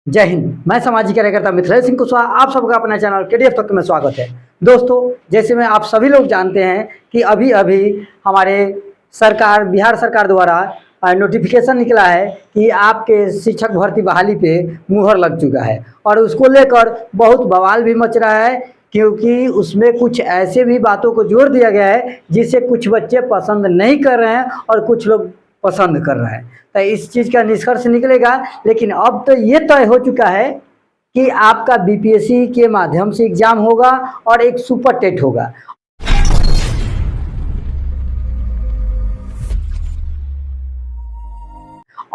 जय हिंद। मैं सामाजिक कार्यकर्ता मिथिलेश सिंह कुशवाहा, आप सबका अपना चैनल केडीएफ तक में स्वागत है। दोस्तों, जैसे में आप सभी लोग जानते हैं कि अभी अभी हमारे सरकार बिहार सरकार द्वारा नोटिफिकेशन निकला है कि आपके शिक्षक भर्ती बहाली पे मुहर लग चुका है और उसको लेकर बहुत बवाल भी मच रहा है, क्योंकि उसमें कुछ ऐसे भी बातों को जोड़ दिया गया है जिसे कुछ बच्चे पसंद नहीं कर रहे हैं और कुछ लोग पसंद कर रहे हैं। तो इस चीज़ का निष्कर्ष निकलेगा, लेकिन अब तो ये तय हो चुका है कि आपका बीपीएससी के माध्यम से एग्जाम होगा और एक सुपर टेट होगा।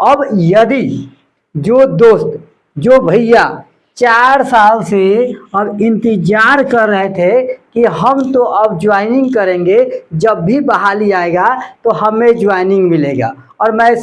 अब यदि जो दोस्त जो भैया 4 साल से अब इंतजार कर रहे थे कि हम तो अब ज्वाइनिंग करेंगे, जब भी बहाली आएगा तो हमें ज्वाइनिंग मिलेगा और मैं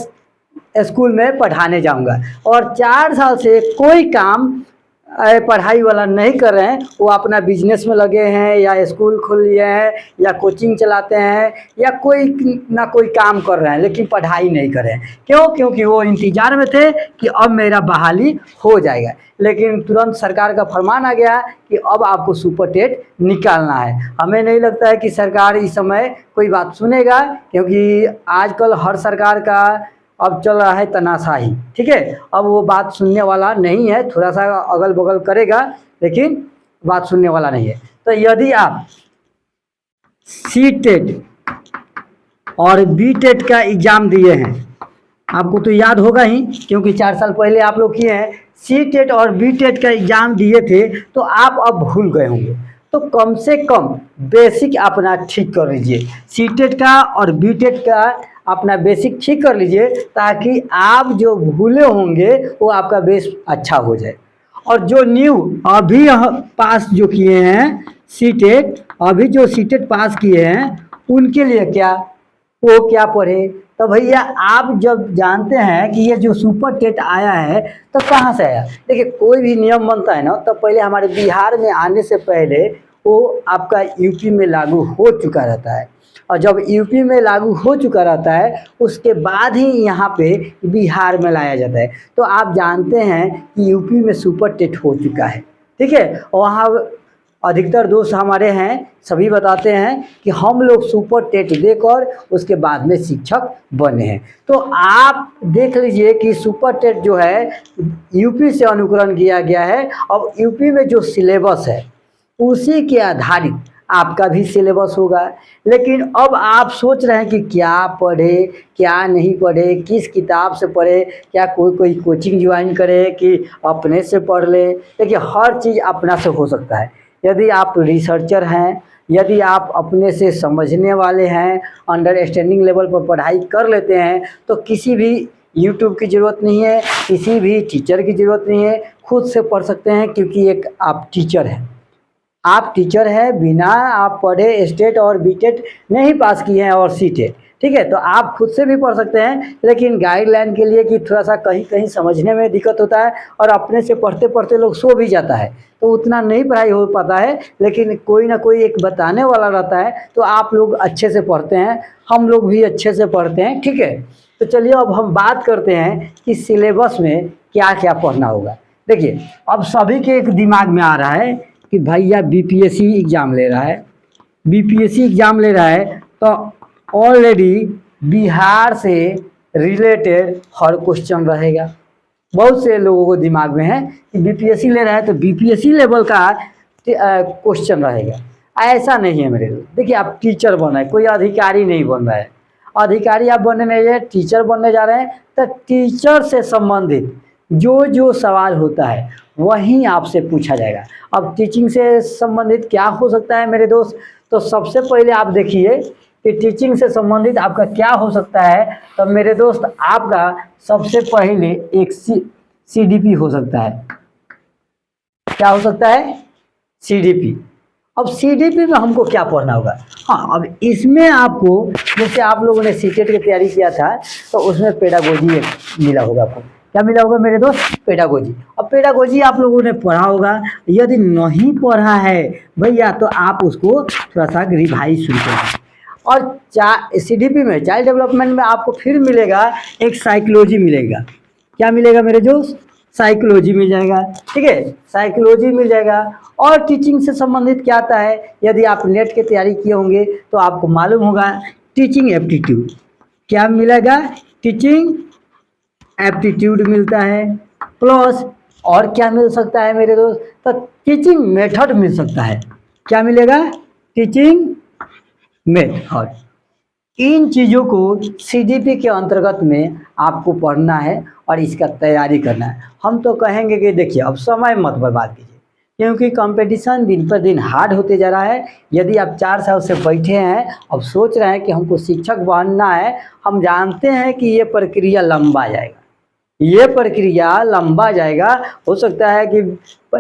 स्कूल में पढ़ाने जाऊंगा, और 4 साल से कोई काम पढ़ाई वाला नहीं कर रहे हैं, वो अपना बिजनेस में लगे हैं या स्कूल खोल लिए हैं या कोचिंग चलाते हैं या कोई ना कोई काम कर रहे हैं, लेकिन पढ़ाई नहीं कर रहे हैं। क्यों? क्योंकि वो इंतजार में थे कि अब मेरा बहाली हो जाएगा, लेकिन तुरंत सरकार का फरमान आ गया कि अब आपको सुपर टेट निकालना है। हमें नहीं लगता है कि सरकार इस समय कोई बात सुनेगा, क्योंकि आजकल हर सरकार का अब चल रहा है तनाशाही। ठीक है, अब वो बात सुनने वाला नहीं है, थोड़ा सा अगल बगल करेगा लेकिन बात सुनने वाला नहीं है। तो यदि आप सी टेट और बी टेट का एग्ज़ाम दिए हैं, आपको तो याद होगा ही, क्योंकि 4 साल पहले आप लोग किए हैं, सी टेट और बी टेट का एग्ज़ाम दिए थे, तो आप अब भूल गए होंगे। तो कम से कम बेसिक अपना ठीक कर लीजिए, सी टेट का और बी टेट का अपना बेसिक ठीक कर लीजिए, ताकि आप जो भूले होंगे वो आपका बेस अच्छा हो जाए। और जो न्यू अभी पास जो किए हैं सी टेट, अभी जो सी टेट पास किए हैं, उनके लिए वो क्या पढ़े? तो भैया आप जब जानते हैं कि ये जो सुपर टेट आया है तो कहाँ से आया? देखिए, कोई भी नियम बनता है ना, तो पहले हमारे बिहार में आने से पहले वो आपका यूपी में लागू हो चुका रहता है, और जब यूपी में लागू हो चुका रहता है उसके बाद ही यहाँ पे बिहार में लाया जाता है। तो आप जानते हैं कि यूपी में सुपर टेट हो चुका है। ठीक है, वहाँ अधिकतर दोस्त हमारे हैं, सभी बताते हैं कि हम लोग सुपर टेट देकर उसके बाद में शिक्षक बने हैं। तो आप देख लीजिए कि सुपर टेट जो है यूपी से अनुकरण किया गया है। अब यूपी में जो सिलेबस है उसी के आधारित आपका भी सिलेबस होगा, लेकिन अब आप सोच रहे हैं कि क्या पढ़े क्या नहीं पढ़े, किस किताब से पढ़े, क्या कोई कोचिंग ज्वाइन करे कि अपने से पढ़ ले। देखिए, हर चीज़ अपना से हो सकता है। यदि आप रिसर्चर हैं, यदि आप अपने से समझने वाले हैं, अंडरस्टैंडिंग लेवल पर पढ़ाई कर लेते हैं, तो किसी भी यूट्यूब की ज़रूरत नहीं है, किसी भी टीचर की ज़रूरत नहीं है, खुद से पढ़ सकते हैं, क्योंकि एक आप टीचर हैं। आप टीचर है, बिना आप पढ़े स्टेट और बीटेट नहीं पास किए हैं और सी टेट, ठीक है, तो आप खुद से भी पढ़ सकते हैं। लेकिन गाइडलाइन के लिए कि थोड़ा सा कहीं कहीं समझने में दिक्कत होता है और अपने से पढ़ते पढ़ते लोग सो भी जाता है, तो उतना नहीं पढ़ाई हो पाता है, लेकिन कोई ना कोई एक बताने वाला रहता है, तो आप लोग अच्छे से पढ़ते हैं, हम लोग भी अच्छे से पढ़ते हैं। ठीक है, तो चलिए अब हम बात करते हैं कि सिलेबस में क्या क्या पढ़ना होगा। देखिए, अब सभी के एक दिमाग में आ रहा है कि भैया बीपीएससी एग्ज़ाम ले रहा है, बीपीएससी एग्ज़ाम ले रहा है तो ऑलरेडी बिहार से रिलेटेड हर क्वेश्चन रहेगा। बहुत से लोगों को दिमाग में है कि बीपीएससी ले रहा है तो बीपीएससी लेवल का क्वेश्चन रहेगा। ऐसा नहीं है मेरे दोस्त। देखिए, आप टीचर बन रहे हैं, कोई अधिकारी नहीं बन रहा है। अधिकारी आप बनने नहीं है, टीचर बनने जा रहे हैं, तो टीचर से संबंधित जो सवाल होता है वहीं आपसे पूछा जाएगा। अब टीचिंग से संबंधित क्या हो सकता है मेरे दोस्त? तो सबसे पहले आप देखिए कि टीचिंग से संबंधित आपका क्या हो सकता है। तो मेरे दोस्त, आपका सबसे पहले एक सीडीपी हो सकता है। क्या हो सकता है? सीडीपी। अब सीडीपी में हमको क्या पढ़ना होगा? हाँ, अब इसमें आपको, जैसे आप लोगों ने सीटेट की तैयारी किया था तो उसमें पेडागोजी मिला होगा। आपको क्या मिला होगा मेरे दोस्त? पेडागोजी। अब पेडागोजी आप लोगों ने पढ़ा होगा। यदि नहीं पढ़ा है भैया तो आप उसको थोड़ा सा रिवाइज शुरू करें। और सीडीपी में, चाइल्ड डेवलपमेंट में, आपको फिर मिलेगा एक साइकोलॉजी मिलेगा। क्या मिलेगा मेरे दोस्त? साइकोलॉजी मिल जाएगा, ठीक है, साइकोलॉजी मिल जाएगा। और टीचिंग से संबंधित क्या आता है, यदि आप नेट की तैयारी किए होंगे तो आपको मालूम होगा टीचिंग एप्टीट्यूड। क्या मिलेगा, टीचिंग एप्टीट्यूड मिलता है, प्लस और क्या मिल सकता है मेरे दोस्त, तो टीचिंग मेथड मिल सकता है। क्या मिलेगा, टीचिंग मेथड। इन चीज़ों को सीडीपी के अंतर्गत में आपको पढ़ना है और इसका तैयारी करना है। हम तो कहेंगे कि देखिए अब समय मत बर्बाद कीजिए, क्योंकि कंपटीशन दिन पर दिन हार्ड होते जा रहा है। यदि आप 4 साल से बैठे हैं, अब सोच रहे हैं कि हमको शिक्षक बनना है, हम जानते हैं कि ये प्रक्रिया लंबा जाएगा, ये प्रक्रिया लंबा जाएगा। हो सकता है कि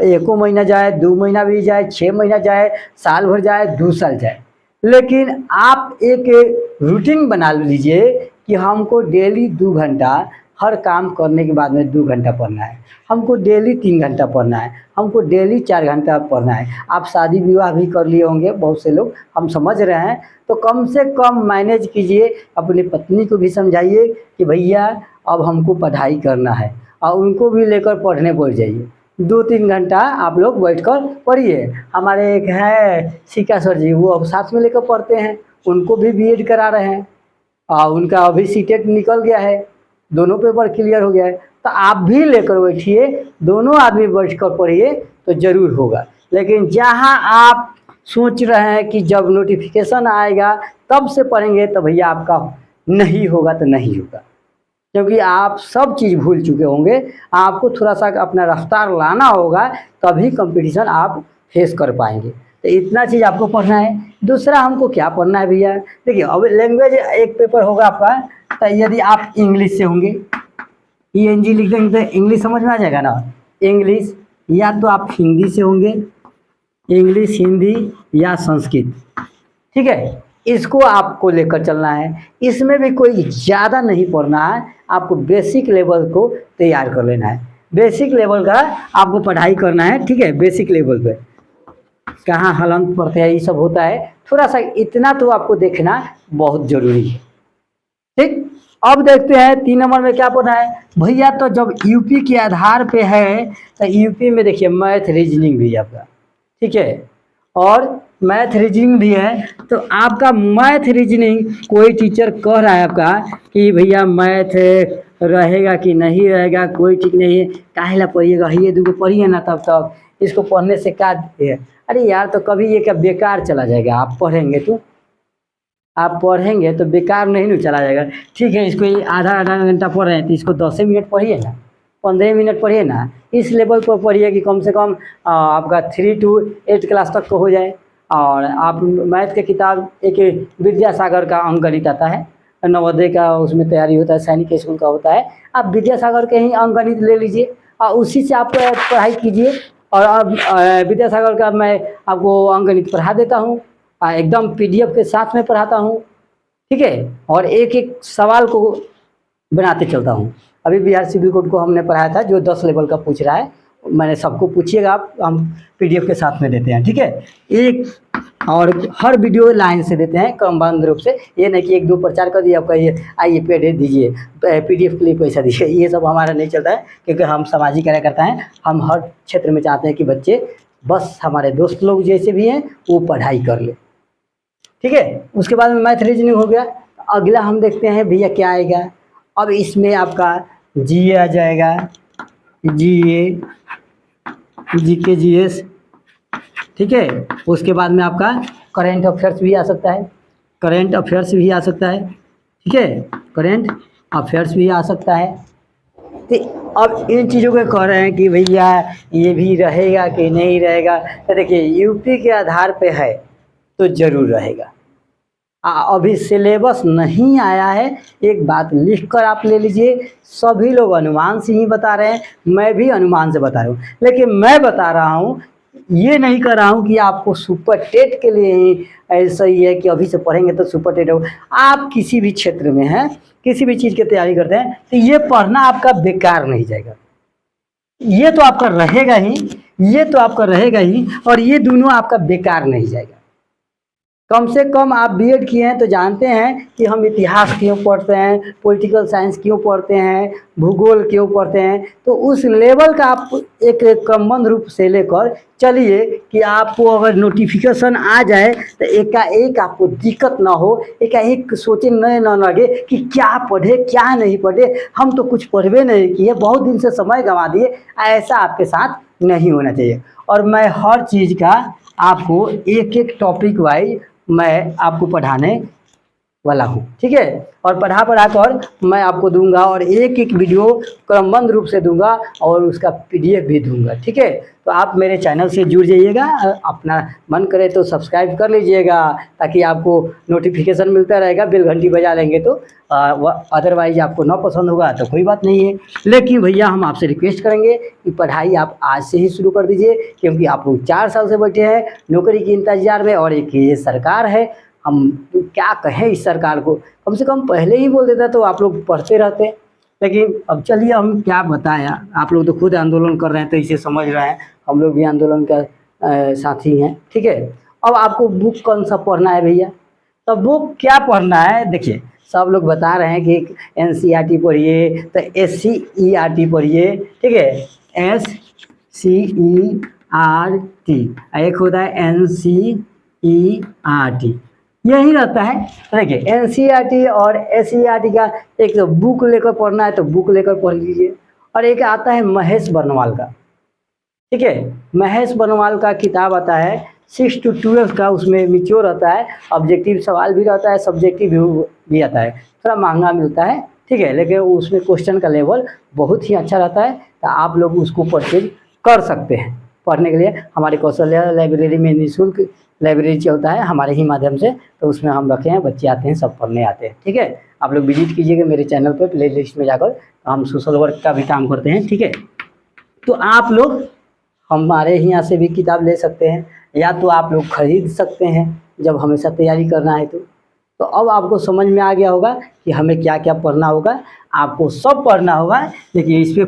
1 महीना जाए, 2 महीना भी जाए, 6 महीना जाए, साल भर जाए, 2 साल जाए, लेकिन आप एक रूटीन बना लीजिए कि हमको डेली 2 घंटा हर काम करने के बाद में 2 घंटा पढ़ना है, हमको डेली 3 घंटा पढ़ना है, हमको डेली 4 घंटा पढ़ना है। आप शादी विवाह भी कर लिए होंगे बहुत से लोग, हम समझ रहे हैं, तो कम से कम मैनेज कीजिए। अपनी पत्नी को भी समझाइए कि भैया अब हमको पढ़ाई करना है, और उनको भी लेकर पढ़ने बैठ जाइए। 2-3 घंटा आप लोग बैठकर पढ़िए। हमारे एक है शिका सर जी, वो अब साथ में लेकर पढ़ते हैं, उनको भी बीएड करा रहे हैं, और उनका अभी सीटेट निकल गया है, दोनों पेपर क्लियर हो गया है। तो आप भी लेकर बैठिए, दोनों आदमी बैठकर पढ़िए तो ज़रूर होगा। लेकिन जहाँ आप सोच रहे हैं कि जब नोटिफिकेशन आएगा तब से पढ़ेंगे, तो भैया आपका नहीं होगा, तो नहीं होगा, क्योंकि आप सब चीज़ भूल चुके होंगे। आपको थोड़ा सा अपना रफ्तार लाना होगा, तभी कंपटीशन आप फेस कर पाएंगे। तो इतना चीज़ आपको पढ़ना है। दूसरा हमको क्या पढ़ना है भैया, देखिए अब लैंग्वेज एक पेपर होगा आपका, तो यदि आप इंग्लिश से होंगे, ENG लिख देंगे तो इंग्लिश समझ में आ जाएगा ना, इंग्लिश, या तो आप हिंदी से होंगे, इंग्लिश, हिंदी या संस्कृत, ठीक है, इसको आपको लेकर चलना है। इसमें भी कोई ज़्यादा नहीं पढ़ना है, आपको बेसिक लेवल को तैयार कर लेना है, बेसिक लेवल का आपको पढ़ाई करना है, ठीक है। बेसिक लेवल पे कहाँ हलंत पढ़ते हैं, ये सब होता है, थोड़ा सा इतना तो आपको देखना बहुत ज़रूरी है, ठीक। अब देखते हैं 3 नंबर में क्या पढ़ना है भैया। तो जब यूपी के आधार पे है, तो यूपी में देखिए मैथ रीजनिंग भी है आपका, ठीक है, और मैथ रीजनिंग भी है। तो आपका मैथ रीजनिंग कोई टीचर कह रहा है आपका कि भैया मैथ रहेगा कि नहीं रहेगा, कोई ठीक नहीं है, काहे ला पढ़िएगा, ये 2 पढ़िए ना, तब तक इसको पढ़ने से क्या है। अरे यार, तो कभी ये क्या बेकार चला जाएगा, आप पढ़ेंगे तो बेकार नहीं ना चला जाएगा, ठीक है। इसको आधा घंटा पढ़ रहे हैं, तो इसको 10 मिनट पढ़िए ना, 15 मिनट पढ़िए ना, इस लेवल पर पढ़िए कि कम से कम आपका 3 to 8 क्लास तक को हो जाए। और आप मैथ के किताब एक विद्यासागर का अंकगणित आता है, नवोदय का उसमें तैयारी होता है, सैनिक स्कूल का होता है, आप विद्यासागर के ही अंकगणित ले लीजिए और उसी से आप पढ़ाई कीजिए। और अब विद्यासागर का मैं आपको अंकगणित पढ़ा देता हूँ, एकदम PDF के साथ में पढ़ाता हूँ, ठीक है, और एक एक सवाल को बनाते चलता हूँ। अभी बिहार सिविल कोड को हमने पढ़ाया था, जो 10 लेवल का पूछ रहा है, मैंने सबको पूछिएगा आप, हम PDF के साथ में देते हैं, ठीक है। एक और हर वीडियो लाइन से देते हैं क्रमबद्ध रूप से, ये नहीं कि 1-2 प्रचार कर दिए आपका, ये आइए पेड दीजिए, PDF के लिए पैसा दीजिए, ये सब हमारा नहीं चलता है, क्योंकि हम सामाजिक कार्यकर्ता हैं। हम हर क्षेत्र में चाहते हैं कि बच्चे, बस हमारे दोस्त लोग जैसे भी हैं वो पढ़ाई कर ले, ठीक है। उसके बाद में मैथ रीजनिंग हो गया। अगला हम देखते हैं भैया क्या आएगा। अब इसमें आपका GA आ जाएगा, GA, GK, GS, ठीक है। उसके बाद में आपका करेंट अफेयर्स भी आ सकता है, करेंट अफेयर्स भी आ सकता है, ठीक है, करेंट अफेयर्स भी आ सकता है। तो अब इन चीज़ों को कह रहे हैं कि भैया ये भी रहेगा कि नहीं रहेगा, तो देखिए यूपी के आधार पे है तो ज़रूर रहेगा। अभी सिलेबस नहीं आया है, एक बात लिख कर आप ले लीजिए। सभी लोग अनुमान से ही बता रहे हैं, मैं भी अनुमान से बता रहा हूँ, लेकिन मैं बता रहा हूँ, ये नहीं कर रहा हूँ कि आपको सुपर टेट के लिए ही ऐसा ही है कि अभी से पढ़ेंगे तो सुपर टेट हो। आप किसी भी क्षेत्र में हैं, किसी भी चीज़ की तैयारी करते हैं, तो ये पढ़ना आपका बेकार नहीं जाएगा, ये तो आपका रहेगा ही, ये तो आपका रहेगा ही, और ये दोनों आपका बेकार नहीं जाएगा। कम से कम आप बीएड किए हैं तो जानते हैं कि हम इतिहास क्यों पढ़ते हैं, पॉलिटिकल साइंस क्यों पढ़ते हैं, भूगोल क्यों पढ़ते हैं। तो उस लेवल का आप एक क्रमबद्ध रूप से लेकर चलिए कि आपको अगर नोटिफिकेशन आ जाए तो एकाएक आपको दिक्कत ना हो, एकाएक सोचे ना लगे कि क्या पढ़े क्या नहीं पढ़े, हम तो कुछ पढ़वे नहीं किए, बहुत दिन से समय गंवा दिए। ऐसा आपके साथ नहीं होना चाहिए। और मैं हर चीज़ का आपको एक एक टॉपिक वाइज मैं आपको पढ़ाने वाला हूँ, ठीक है। और पढ़ा कर मैं आपको दूंगा और एक एक वीडियो क्रमबद्ध रूप से दूंगा और उसका पीडीएफ भी दूंगा, ठीक है। तो आप मेरे चैनल से जुड़ जाइएगा, अपना मन करे तो सब्सक्राइब कर लीजिएगा ताकि आपको नोटिफिकेशन मिलता रहेगा। बेल घंटी बजा लेंगे तो अदरवाइज आपको ना पसंद होगा तो कोई बात नहीं है। लेकिन भैया हम आपसे रिक्वेस्ट करेंगे कि पढ़ाई आप आज से ही शुरू कर दीजिए, क्योंकि आप लोग 4 साल से बैठे हैं नौकरी के इंतजार में। और एक ये सरकार है, हम क्या कहें इस सरकार को, कम से कम पहले ही बोल देता तो आप लोग पढ़ते रहते। लेकिन अब चलिए हम क्या बताया, आप लोग तो खुद आंदोलन कर रहे हैं तो इसे समझ रहे हैं, हम लोग भी आंदोलन का साथी हैं, ठीक है। अब आपको बुक कौन सा पढ़ना है भैया, तो बुक क्या पढ़ना है, देखिए सब लोग बता रहे हैं कि एनसीईआरटी पढ़िए तो एससीईआरटी पढ़िए, ठीक है। एससीईआरटी एक होता है एनसीईआरटी, यही रहता है। देखिए एनसीईआरटी और एससीईआरटी का एक तो बुक लेकर पढ़ना है तो बुक लेकर पढ़ लीजिए। और एक आता है महेश बर्नवाल का, ठीक है। महेश बर्नवाल का किताब आता है 6 to 12 का, उसमें मिच्योर रहता है, ऑब्जेक्टिव सवाल भी रहता है, सब्जेक्टिव भी आता है, थोड़ा महंगा मिलता है, ठीक है। लेकिन उसमें क्वेश्चन का लेवल बहुत ही अच्छा रहता है, तो आप लोग उसको परचेज कर सकते हैं पढ़ने के लिए। हमारे कौशल्या लाइब्रेरी में निःशुल्क लाइब्रेरी चलता है हमारे ही माध्यम से, तो उसमें हम रखे हैं, बच्चे आते हैं, सब पढ़ने आते हैं, ठीक है। आप लोग विजिट कीजिएगा मेरे चैनल पर, प्ले लिस्ट में जाकर। हम सोशल वर्क का भी काम करते हैं, ठीक है। तो आप लोग हमारे यहाँ से भी किताब ले सकते हैं, या तो आप लोग खरीद सकते हैं जब हमेशा तैयारी करना है तो अब आपको समझ में आ गया होगा कि हमें क्या क्या पढ़ना होगा। आपको सब पढ़ना होगा, लेकिन इस पर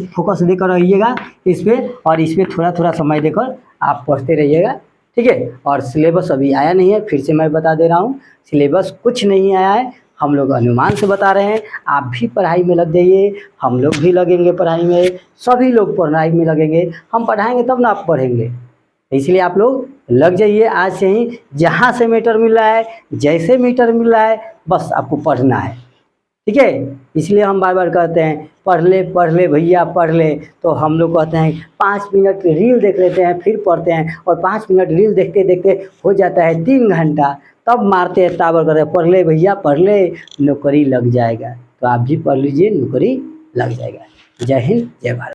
फोकस देकर रहिएगा इस पर, और इस पर थोड़ा थोड़ा समय देकर आप पढ़ते रहिएगा, ठीक है। और सिलेबस अभी आया नहीं है, फिर से मैं बता दे रहा हूँ, सिलेबस कुछ नहीं आया है, हम लोग अनुमान से बता रहे हैं। आप भी पढ़ाई में लग जाइए, हम लोग भी लगेंगे पढ़ाई में, सभी लोग पढ़ाई में लगेंगे। हम पढ़ाएंगे तब ना आप पढ़ेंगे, इसलिए आप लोग लग जाइए आज से ही। जहाँ से मीटर मिल रहा है, जैसे मीटर मिल रहा है, बस आपको पढ़ना है, ठीक है। इसलिए हम बार बार कहते हैं पढ़ ले भैया पढ़ ले। तो हम लोग कहते हैं 5 मिनट रील देख लेते हैं, फिर पढ़ते हैं, और 5 मिनट रील देखते देखते हो जाता है 3 घंटा, तब मारते हैं ताबर करते हैं, पढ़ ले भैया पढ़ ले, नौकरी लग जाएगा। तो आप भी पढ़ लीजिए, नौकरी लग जाएगा। जय हिंद, जय भारत।